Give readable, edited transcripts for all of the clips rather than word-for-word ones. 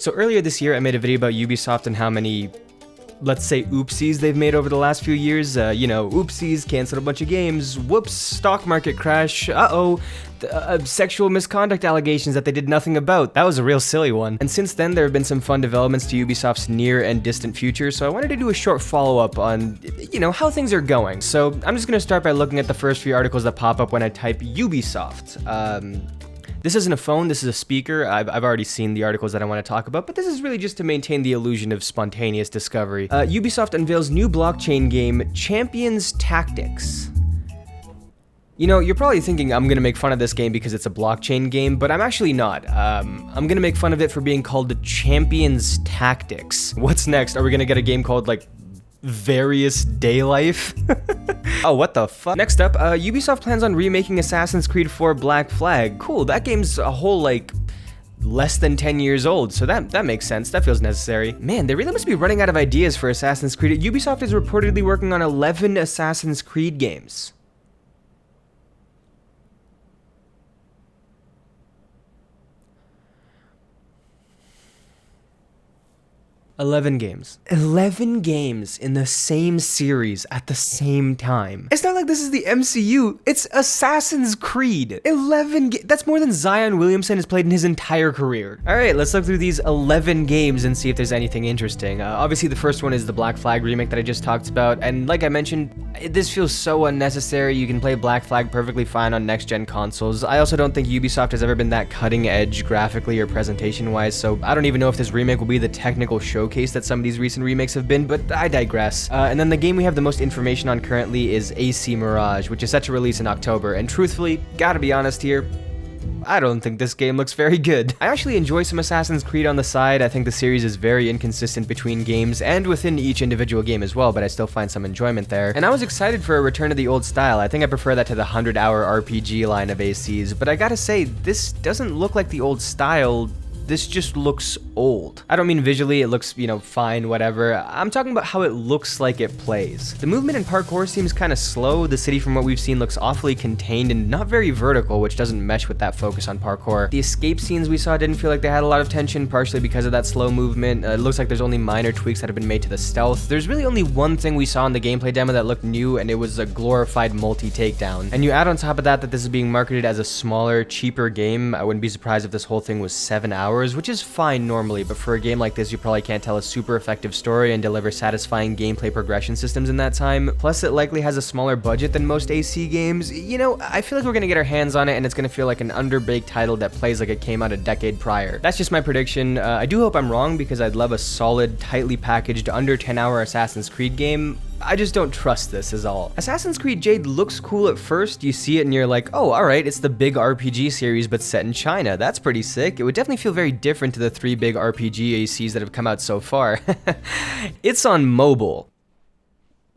So earlier this year, I made a video about Ubisoft and how many, let's say, oopsies they've made over the last few years. Oopsies, canceled a bunch of games, whoops, stock market crash, sexual misconduct allegations that they did nothing about. That was a real silly one. And since then, there have been some fun developments to Ubisoft's near and distant future, so I wanted to do a short follow-up on, how things are going. So I'm just gonna start by looking at the first few articles that pop up when I type Ubisoft. This isn't a phone, this is a speaker. I've already seen the articles that I want to talk about, but this is really just to maintain the illusion of spontaneous discovery. Ubisoft unveils new blockchain game, Champions Tactics. You're probably thinking I'm gonna make fun of this game because it's a blockchain game, but I'm actually not. I'm gonna make fun of it for being called the Champions Tactics. What's next? Are we gonna get a game called, Various Day Life? Oh, what the fuck? Next up, Ubisoft plans on remaking Assassin's Creed 4 Black Flag. Cool, that game's a whole, less than 10 years old, so that makes sense. That feels necessary. Man, they really must be running out of ideas for Assassin's Creed. Ubisoft is reportedly working on 11 Assassin's Creed games. 11 games. 11 games in the same series at the same time. It's not like this is the MCU, it's Assassin's Creed. 11 that's more than Zion Williamson has played in his entire career. Alright, let's look through these 11 games and see if there's anything interesting. Obviously the first one is the Black Flag remake that I just talked about, and like I mentioned, this feels so unnecessary. You can play Black Flag perfectly fine on next-gen consoles. I also don't think Ubisoft has ever been that cutting edge graphically or presentation-wise, so I don't even know if this remake will be the technical showcase that some of these recent remakes have been, but I digress. And then the game we have the most information on currently is AC Mirage, which is set to release in October, and truthfully, gotta be honest here, I don't think this game looks very good. I actually enjoy some Assassin's Creed on the side. I think the series is very inconsistent between games and within each individual game as well, but I still find some enjoyment there. And I was excited for a return to the old style. I think I prefer that to the 100-hour RPG line of ACs, but I gotta say, this doesn't look like the old style. This just looks old. I don't mean visually, it looks, fine, whatever. I'm talking about how it looks like it plays. The movement and parkour seems kind of slow. The city from what we've seen looks awfully contained and not very vertical, which doesn't mesh with that focus on parkour. The escape scenes we saw didn't feel like they had a lot of tension, partially because of that slow movement. It looks like there's only minor tweaks that have been made to the stealth. There's really only one thing we saw in the gameplay demo that looked new, and it was a glorified multi-takedown. And you add on top of that this is being marketed as a smaller, cheaper game. I wouldn't be surprised if this whole thing was 7 hours, which is fine normally, but for a game like this, you probably can't tell a super effective story and deliver satisfying gameplay progression systems in that time. Plus, it likely has a smaller budget than most AC games. I feel like we're gonna get our hands on it, and it's gonna feel like an underbaked title that plays like it came out a decade prior. That's just my prediction. I do hope I'm wrong, because I'd love a solid, tightly packaged, under 10-hour Assassin's Creed game. I just don't trust this is all. Assassin's Creed Jade looks cool at first. You see it and you're like, oh, alright, it's the big RPG series but set in China. That's pretty sick. It would definitely feel very different to the 3 big RPG ACs that have come out so far. It's on mobile.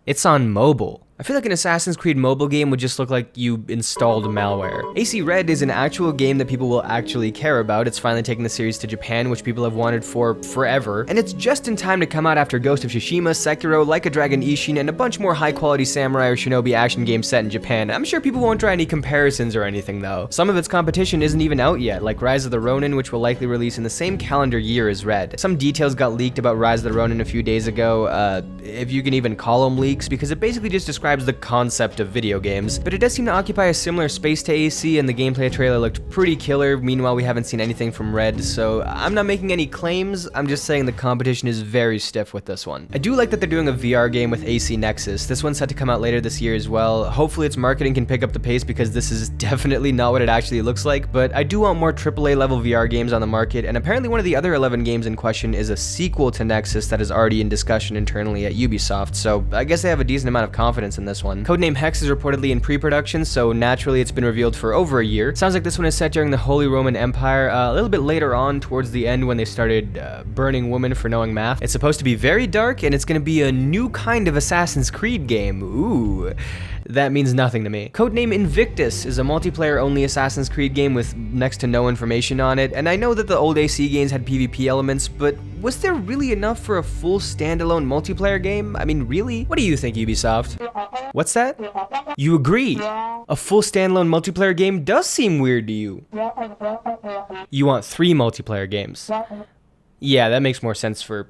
It's on mobile. I feel like an Assassin's Creed mobile game would just look like you installed malware. AC Red is an actual game that people will actually care about. It's finally taking the series to Japan, which people have wanted for forever, and it's just in time to come out after Ghost of Tsushima, Sekiro, Like a Dragon Ishin, and a bunch more high-quality samurai or shinobi action games set in Japan. I'm sure people won't try any comparisons or anything though. Some of its competition isn't even out yet, like Rise of the Ronin, which will likely release in the same calendar year as Red. Some details got leaked about Rise of the Ronin a few days ago, if you can even call them leaks, because it basically just describes the concept of video games, but it does seem to occupy a similar space to AC, and the gameplay trailer looked pretty killer. Meanwhile, we haven't seen anything from Red, so I'm not making any claims. I'm just saying the competition is very stiff with this one. I do like that they're doing a VR game with AC Nexus. This one's set to come out later this year as well. Hopefully its marketing can pick up the pace, because this is definitely not what it actually looks like, but I do want more AAA level VR games on the market, and apparently one of the other 11 games in question is a sequel to Nexus that is already in discussion internally at Ubisoft, so I guess they have a decent amount of confidence in this one. Codename Hex is reportedly in pre-production, so naturally it's been revealed for over a year. Sounds like this one is set during the Holy Roman Empire, a little bit later on towards the end when they started burning women for knowing math. It's supposed to be very dark, and it's going to be a new kind of Assassin's Creed game. Ooh. That means nothing to me. Codename Invictus is a multiplayer-only Assassin's Creed game with next to no information on it, and I know that the old AC games had PvP elements, but was there really enough for a full standalone multiplayer game? I mean, really? What do you think, Ubisoft? What's that? You agree? A full standalone multiplayer game does seem weird to you. You want 3 multiplayer games. Yeah, that makes more sense for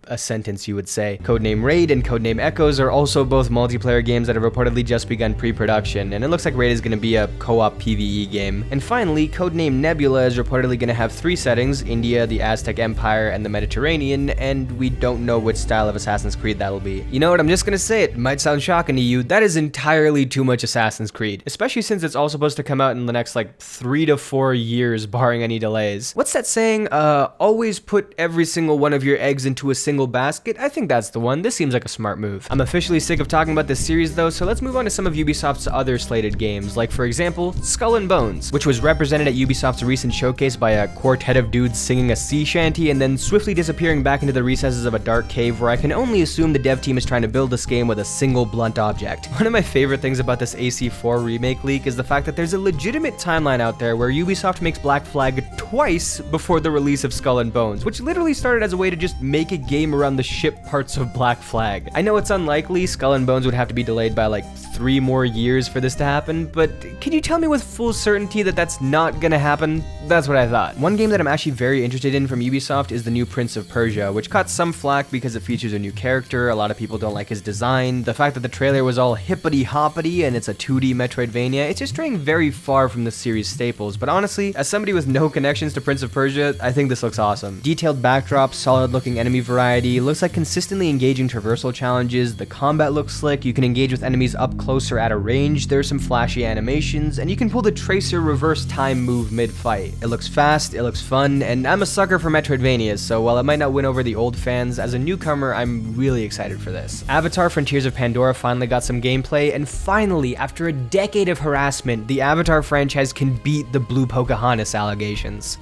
a sentence, you would say. Codename Raid and Codename Echoes are also both multiplayer games that have reportedly just begun pre-production, and it looks like Raid is going to be a co-op PvE game. And finally, Codename Nebula is reportedly going to have 3 settings: India, the Aztec Empire, and the Mediterranean, and we don't know which style of Assassin's Creed that'll be. You know what, I'm just gonna say it might sound shocking to you, that is entirely too much Assassin's Creed, especially since it's all supposed to come out in the next like 3 to 4 years, barring any delays. What's that saying? Always put every single one of your eggs into a single basket? I think that's the one. This seems like a smart move. I'm officially sick of talking about this series though, so let's move on to some of Ubisoft's other slated games, like for example, Skull and Bones, which was represented at Ubisoft's recent showcase by a quartet of dudes singing a sea shanty and then swiftly disappearing back into the recesses of a dark cave where I can only assume the dev team is trying to build this game with a single blunt object. One of my favorite things about this AC4 remake leak is the fact that there's a legitimate timeline out there where Ubisoft makes Black Flag twice before the release of Skull and Bones, which literally started as a way to just make a game around the ship parts of Black Flag. I know it's unlikely, Skull and Bones would have to be delayed by like 3 more years for this to happen, but can you tell me with full certainty that that's not gonna happen? That's what I thought. One game that I'm actually very interested in from Ubisoft is the new Prince of Persia, which caught some flack because it features a new character. A lot of people don't like his design. The fact that the trailer was all hippity-hoppity and it's a 2D Metroidvania, it's just straying very far from the series staples, but honestly, as somebody with no connections to Prince of Persia, I think this looks awesome. Detailed backdrops, solid-looking enemy variety, looks like consistently engaging traversal challenges, the combat looks slick, you can engage with enemies up close or at a range, there's some flashy animations, and you can pull the Tracer reverse time move mid-fight. It looks fast, it looks fun, and I'm a sucker for Metroidvanias, so while it might not win over the old fans, as a newcomer, I'm really excited for this. Avatar Frontiers of Pandora finally got some gameplay, and finally, after a decade of harassment, the Avatar franchise can beat the Blue Pocahontas allegations.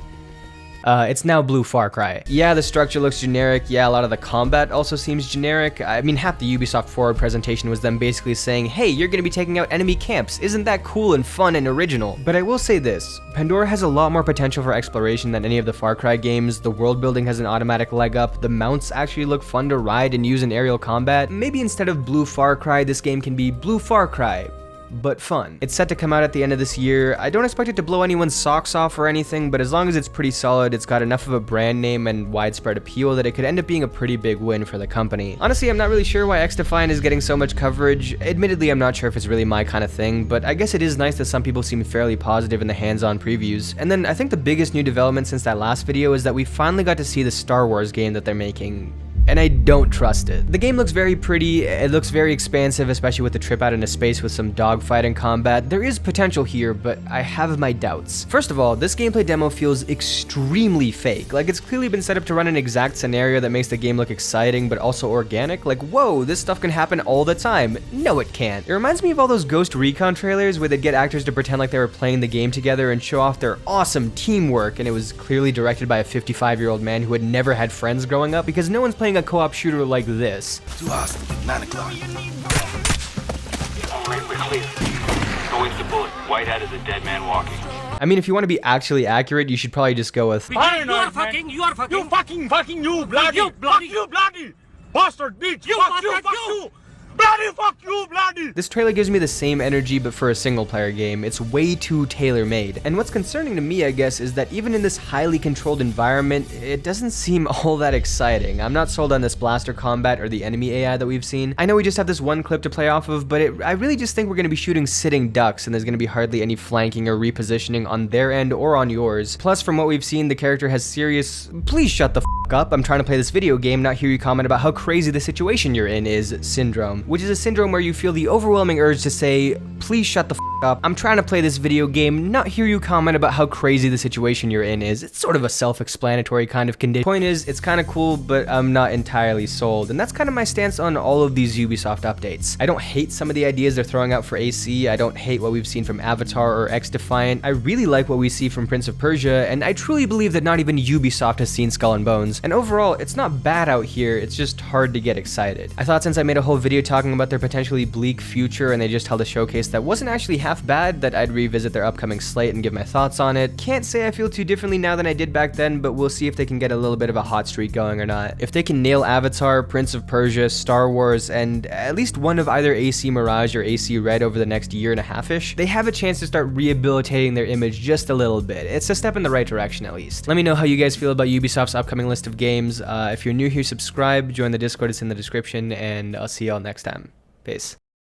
It's now Blue Far Cry. Yeah, the structure looks generic. Yeah, a lot of the combat also seems generic. I mean, half the Ubisoft Forward presentation was them basically saying, hey, you're gonna be taking out enemy camps. Isn't that cool and fun and original? But I will say this, Pandora has a lot more potential for exploration than any of the Far Cry games. The world building has an automatic leg up. The mounts actually look fun to ride and use in aerial combat. Maybe instead of Blue Far Cry, this game can be Blue Far Cry, but fun. It's set to come out at the end of this year. I don't expect it to blow anyone's socks off or anything, but as long as it's pretty solid, it's got enough of a brand name and widespread appeal that it could end up being a pretty big win for the company. Honestly, I'm not really sure why XDefiant is getting so much coverage. Admittedly, I'm not sure if it's really my kind of thing, but I guess it is nice that some people seem fairly positive in the hands-on previews. And then I think the biggest new development since that last video is that we finally got to see the Star Wars game that they're making, and I don't trust it. The game looks very pretty, it looks very expansive, especially with the trip out into space with some dogfight and combat. There is potential here, but I have my doubts. First of all, this gameplay demo feels extremely fake. Like, it's clearly been set up to run an exact scenario that makes the game look exciting, but also organic. Like, whoa, this stuff can happen all the time. No, it can't. It reminds me of all those Ghost Recon trailers where they'd get actors to pretend like they were playing the game together and show off their awesome teamwork, and it was clearly directed by a 55-year-old man who had never had friends growing up, because no one's playing a co-op shooter like this. 2 hostiles, 9 o'clock. All right, we're clear. Going to bullet. Whitehead is a dead man walking. I mean, if you want to be actually accurate, you should probably just go with You are fucking, you fucking, you bloody, you bloody, bastard bitch, fuck you. Bloody fuck you, bloody! This trailer gives me the same energy, but for a single-player game. It's way too tailor-made. And what's concerning to me, I guess, is that even in this highly controlled environment, it doesn't seem all that exciting. I'm not sold on this blaster combat or the enemy AI that we've seen. I know we just have this one clip to play off of, but I really just think we're going to be shooting sitting ducks, and there's going to be hardly any flanking or repositioning on their end or on yours. Plus, from what we've seen, the character has serious... Please shut the f*** up. I'm trying to play this video game, not hear you comment about how crazy the situation you're in is syndrome, which is a syndrome where you feel the overwhelming urge to say, please shut the f*** up. I'm trying to play this video game, not hear you comment about how crazy the situation you're in is. It's sort of a self-explanatory kind of condition. Point is, it's kind of cool, but I'm not entirely sold, and that's kind of my stance on all of these Ubisoft updates. I don't hate some of the ideas they're throwing out for AC, I don't hate what we've seen from Avatar or XDefiant, I really like what we see from Prince of Persia, and I truly believe that not even Ubisoft has seen Skull and Bones, and overall, it's not bad out here, it's just hard to get excited. I thought since I made a whole video talking about their potentially bleak future and they just held a showcase that wasn't actually happening half bad that I'd revisit their upcoming slate and give my thoughts on it. Can't say I feel too differently now than I did back then, but we'll see if they can get a little bit of a hot streak going or not. If they can nail Avatar, Prince of Persia, Star Wars, and at least one of either AC Mirage or AC Red over the next year and a half-ish, they have a chance to start rehabilitating their image just a little bit. It's a step in the right direction at least. Let me know how you guys feel about Ubisoft's upcoming list of games. If you're new here, subscribe, join the Discord, it's in the description, and I'll see y'all next time. Peace.